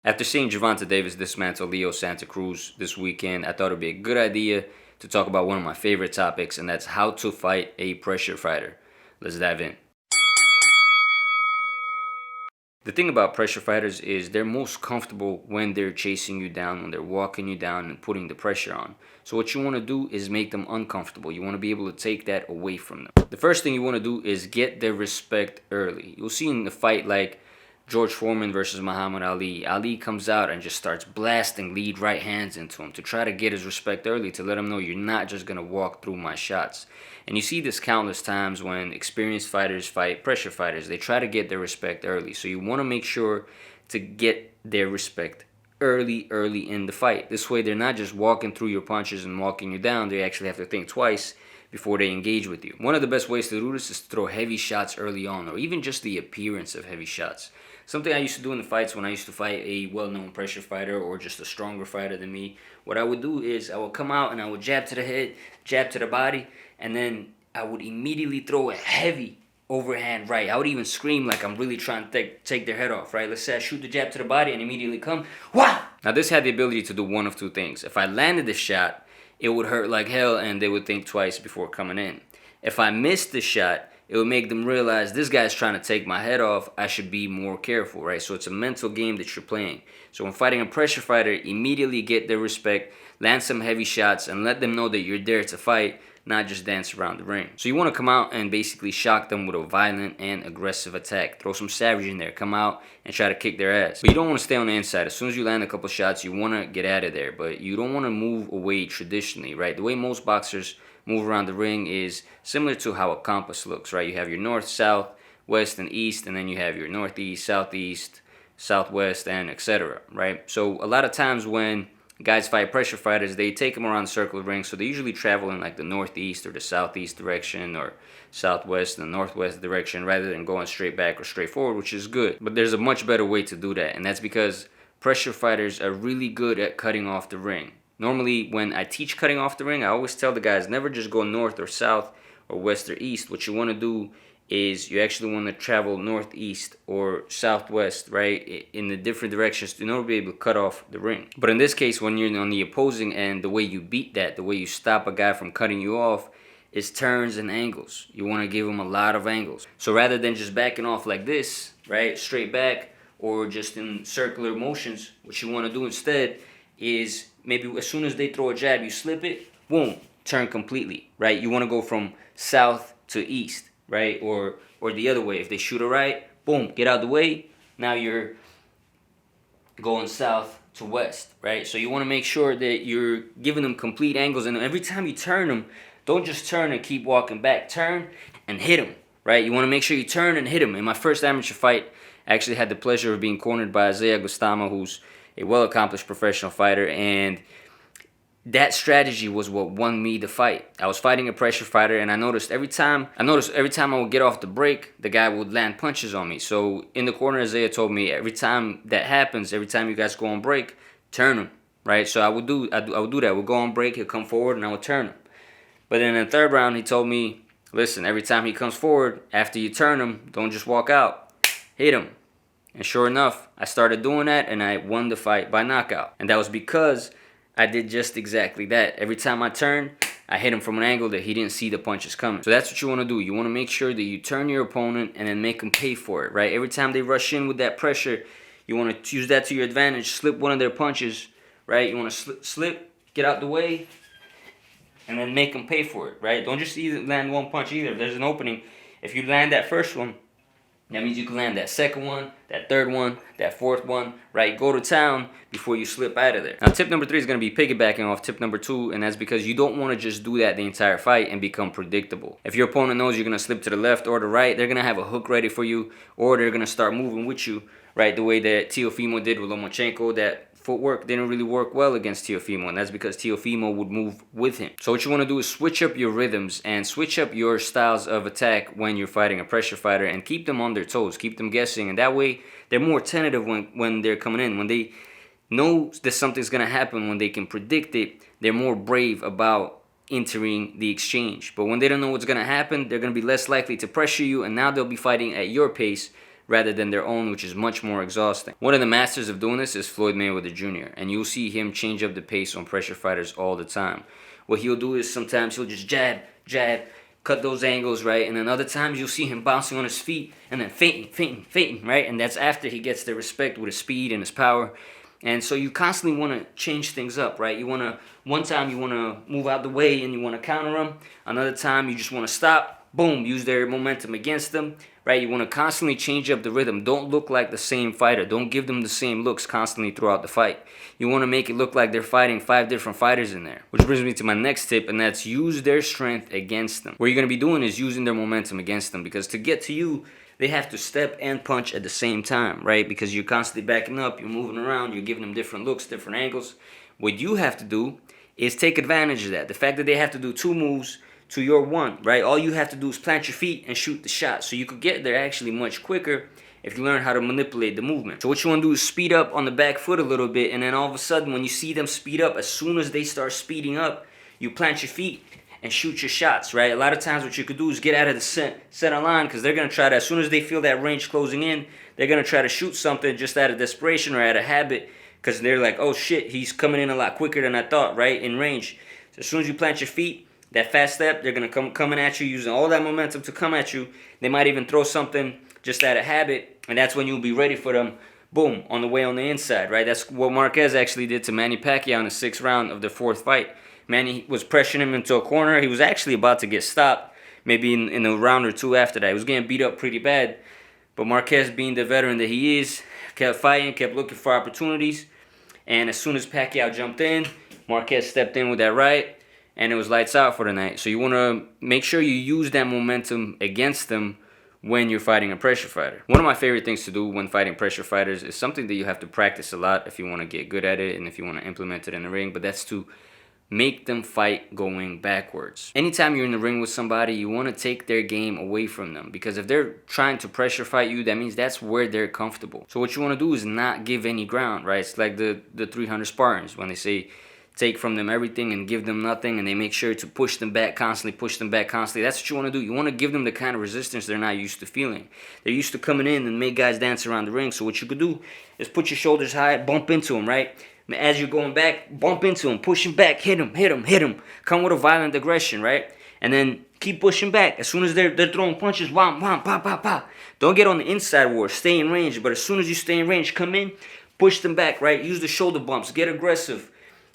After seeing Gervonta Davis dismantle Leo Santa Cruz this weekend, I thought it would be a good idea to talk about one of my favorite topics, and that's how to fight a pressure fighter. Let's dive in. The thing about pressure fighters is they're most comfortable when they're chasing you down, when they're walking you down and putting the pressure on. So what you want to do is make them uncomfortable. You want to be able to take that away from them. The first thing you want to do is get their respect early. You'll see in the fight like George Foreman versus Muhammad Ali. Ali comes out and just starts blasting lead right hands into him to try to get his respect early, to let him know you're not just going to walk through my shots. And you see this countless times when experienced fighters fight pressure fighters. They try to get their respect early. So you want to make sure to get their respect early in the fight. This way they're not just walking through your punches and walking you down. They actually have to think twice before they engage with you. One of the best ways to do this is to throw heavy shots early on, or even just the appearance of heavy shots. Something I used to do in the fights when I used to fight a well-known pressure fighter or just a stronger fighter than me, what I would do is I would come out and I would jab to the head, jab to the body, and then I would immediately throw a heavy overhand right. I would even scream like I'm really trying to take their head off, right? Let's say I shoot the jab to the body and immediately come, wah! Now this had the ability to do one of two things. If I landed the shot, it would hurt like hell and they would think twice before coming in. If I missed the shot, it would make them realize this guy's trying to take my head off. I should be more careful, right? So it's a mental game that you're playing. So when fighting a pressure fighter, immediately get their respect, land some heavy shots, and let them know that you're there to fight, not just dance around the ring. So you want to come out and basically shock them with a violent and aggressive attack. Throw some savage in there. Come out and try to kick their ass. But you don't want to stay on the inside. As soon as you land a couple shots, you want to get out of there. But you don't want to move away traditionally, right? The way most boxers move around the ring is similar to how a compass looks, right? You have your north, south, west, and east, and then you have your northeast, southeast, southwest, and etc., right? So a lot of times when guys fight pressure fighters, they take them around the circle of the ring, so they usually travel in like the northeast or the southeast direction or southwest and the northwest direction rather than going straight back or straight forward, which is good. But there's a much better way to do that, and that's because pressure fighters are really good at cutting off the ring. Normally, when I teach cutting off the ring, I always tell the guys never just go north or south or west or east. What you want to do is you actually want to travel northeast or southwest, right, in the different directions in order to be able to cut off the ring. But in this case, when you're on the opposing end, the way you beat that, the way you stop a guy from cutting you off is turns and angles. You want to give him a lot of angles. So rather than just backing off like this, right, straight back or just in circular motions, what you want to do instead is maybe as soon as they throw a jab, you slip it, boom, turn completely, right? You want to go from south to east, right? Or the other way. If they shoot a right, boom, get out the way. Now you're going south to west, right? So you want to make sure that you're giving them complete angles. And every time you turn them, don't just turn and keep walking back. Turn and hit them, right? You want to make sure you turn and hit them. In my first amateur fight, I actually had the pleasure of being cornered by Isaiah Gustama, who's a well-accomplished professional fighter, and that strategy was what won me the fight. I was fighting a pressure fighter, and I noticed every time I would get off the break, the guy would land punches on me. So in the corner, Isaiah told me every time that happens, every time you guys go on break, turn him, right? So I would do that. We'll go on break, he'll come forward, and I would turn him. But then in the third round, he told me, listen, every time he comes forward, after you turn him, don't just walk out, hit him. And sure enough, I started doing that, and I won the fight by knockout. And that was because I did just exactly that. Every time I turned, I hit him from an angle that he didn't see the punches coming. So that's what you want to do. You want to make sure that you turn your opponent and then make them pay for it, right? Every time they rush in with that pressure, you want to use that to your advantage. Slip one of their punches, right? You want to slip, get out the way, and then make them pay for it, right? Don't just either land one punch either. If there's an opening, if you land that first one, that means you can land that second one, that third one, that fourth one, right? Go to town before you slip out of there. Now, tip number 3 is going to be piggybacking off tip number 2, and that's because you don't want to just do that the entire fight and become predictable. If your opponent knows you're going to slip to the left or the right, they're going to have a hook ready for you, or they're going to start moving with you, right? The way that Teofimo did with Lomachenko, that footwork didn't really work well against Teofimo, and that's because Teofimo would move with him. So what you want to do is switch up your rhythms and switch up your styles of attack when you're fighting a pressure fighter, and keep them on their toes, keep them guessing, and that way they're more tentative when they're coming in. When they know that something's going to happen, when they can predict it, they're more brave about entering the exchange. But when they don't know what's going to happen, they're going to be less likely to pressure you, and now they'll be fighting at your pace rather than their own, which is much more exhausting. One of the masters of doing this is Floyd Mayweather Jr., and you'll see him change up the pace on pressure fighters all the time. What he'll do is sometimes he'll just jab, jab, cut those angles, right? And then other times you'll see him bouncing on his feet and then feinting, right? And that's after he gets the respect with his speed and his power. And so you constantly want to change things up, right? One time you want to move out the way and you want to counter them. Another time you just want to stop, boom, use their momentum against them, right? You want to constantly change up the rhythm. Don't look like the same fighter. Don't give them the same looks constantly throughout the fight. You want to make it look like they're fighting 5 different fighters in there. Which brings me to my next tip, and that's use their strength against them. What you're going to be doing is using their momentum against them, because to get to you, they have to step and punch at the same time, right? Because you're constantly backing up, you're moving around, you're giving them different looks, different angles. What you have to do is take advantage of that. The fact that they have to do 2 moves to your 1, right? All you have to do is plant your feet and shoot the shot. So you could get there actually much quicker if you learn how to manipulate the movement. So what you want to do is speed up on the back foot a little bit, and then all of a sudden when you see them speed up, as soon as they start speeding up, you plant your feet and shoot your shots, right? A lot of times what you could do is get out of the center line, because they're going to try to, as soon as they feel that range closing in, they're going to try to shoot something just out of desperation or out of habit, because they're like, oh shit, he's coming in a lot quicker than I thought, right, in range. So as soon as you plant your feet, that fast step, they're going to come coming at you, using all that momentum to come at you. They might even throw something just out of habit, and that's when you'll be ready for them, boom, on the way on the inside, right? That's what Marquez actually did to Manny Pacquiao in the 6th round of their 4th fight. Manny was pressuring him into a corner. He was actually about to get stopped, maybe in a round or 2 after that. He was getting beat up pretty bad. But Marquez, being the veteran that he is, kept fighting, kept looking for opportunities. And as soon as Pacquiao jumped in, Marquez stepped in with that right, and it was lights out for the night. So you want to make sure you use that momentum against them when you're fighting a pressure fighter. One of my favorite things to do when fighting pressure fighters is something that you have to practice a lot if you want to get good at it and if you want to implement it in the ring, but that's to make them fight going backwards. Anytime you're in the ring with somebody, you want to take their game away from them, because if they're trying to pressure fight you, that means that's where they're comfortable. So what you want to do is not give any ground, right? It's like the 300 Spartans when they say take from them everything and give them nothing, and they make sure to push them back constantly. That's what you want to do. You want to give them the kind of resistance they're not used to feeling. They're used to coming in and make guys dance around the ring. So what you could do is put your shoulders high, bump into them, right? As you're going back, bump into him, push him back, hit him. Come with a violent aggression, right? And then keep pushing back. As soon as they're throwing punches, wham, wham, pa, pa, pa. Don't get on the inside war. Stay in range. But as soon as you stay in range, come in, push them back, right? Use the shoulder bumps. Get aggressive,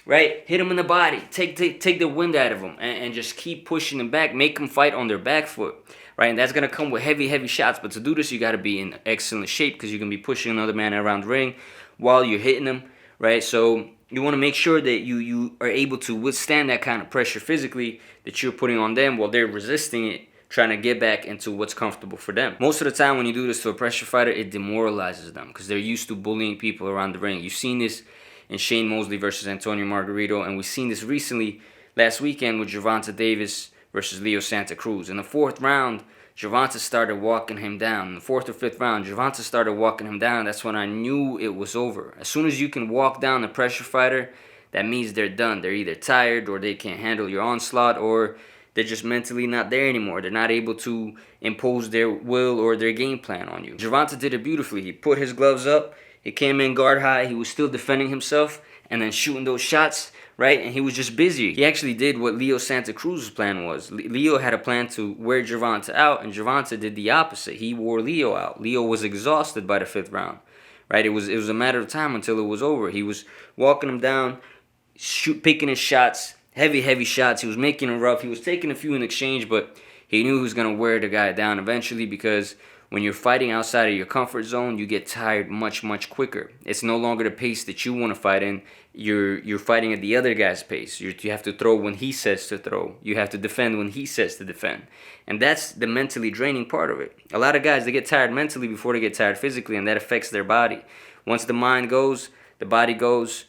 right? Hit them in the body. Take the wind out of them. And just keep pushing them back. Make them fight on their back foot, right? And that's going to come with heavy shots. But to do this, you got to be in excellent shape, because you're going to be pushing another man around the ring while you're hitting them, right? So you want to make sure that you are able to withstand that kind of pressure physically that you're putting on them while they're resisting it, trying to get back into what's comfortable for them. Most of the time when you do this to a pressure fighter, it demoralizes them, because they're used to bullying people around the ring. You've seen this in Shane Mosley versus Antonio Margarito, and we've seen this recently last weekend with Gervonta Davis versus Leo Santa Cruz. In the 4th round, Gervonta started walking him down. In the 4th or 5th round, Gervonta started walking him down. That's when I knew it was over. As soon as you can walk down a pressure fighter, that means they're done. They're either tired, or they can't handle your onslaught, or they're just mentally not there anymore. They're not able to impose their will or their game plan on you. Gervonta did it beautifully. He put his gloves up. He came in guard high. He was still defending himself and then shooting those shots, right? And he was just busy. He actually did what Leo Santa Cruz's plan was. Leo had a plan to wear Gervonta out, and Gervonta did the opposite. He wore Leo out. Leo was exhausted by the 5th round, right? It was a matter of time until it was over. He was walking him down, picking his shots, heavy shots. He was making it rough. He was taking a few in exchange, but he knew he was going to wear the guy down eventually, because when you're fighting outside of your comfort zone, you get tired much quicker. It's no longer the pace that you want to fight in. You're fighting at the other guy's pace. You have to throw when he says to throw. You have to defend when he says to defend. And that's the mentally draining part of it. A lot of guys, they get tired mentally before they get tired physically, and that affects their body. Once the mind goes, the body goes,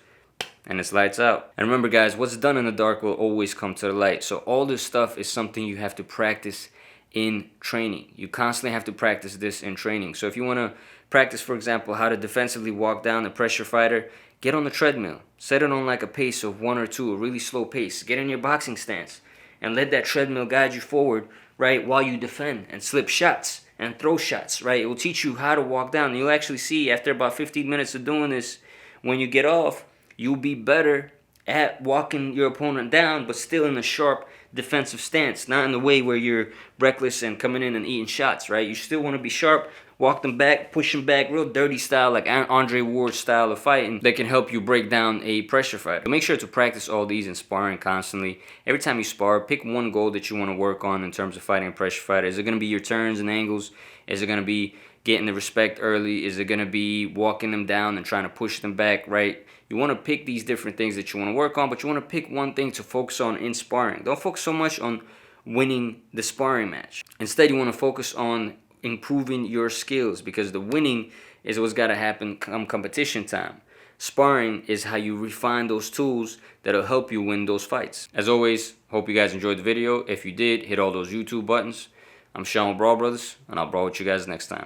and it's lights out. And remember, guys, what's done in the dark will always come to the light. So all this stuff is something you have to practice in training. You constantly have to practice this in training. So if you want to practice, for example, how to defensively walk down a pressure fighter, get on the treadmill. Set it on like a pace of 1 or 2, a really slow pace. Get in your boxing stance and let that treadmill guide you forward, right, while you defend and slip shots. and throw shots, right? It will teach you how to walk down. You'll actually see after about 15 minutes of doing this, when you get off, you'll be better at walking your opponent down, but still in a sharp defensive stance, not in the way where you're reckless and coming in and eating shots, right? You still want to be sharp, walk them back, push them back, real dirty style, like Andre Ward style of fighting that can help you break down a pressure fighter. Make sure to practice all these in sparring constantly. Every time you spar, pick one goal that you want to work on in terms of fighting a pressure fighter. Is it going to be your turns and angles? Is it going to be getting the respect early? Is it going to be walking them down and trying to push them back, right? You want to pick these different things that you want to work on, but you want to pick one thing to focus on in sparring. Don't focus so much on winning the sparring match. Instead, you want to focus on improving your skills, because the winning is what's got to happen come competition time. Sparring is how you refine those tools that'll help you win those fights. As always, hope you guys enjoyed the video. If you did, hit all those YouTube buttons. I'm Sean with Brawl Brothers, and I'll brawl with you guys next time.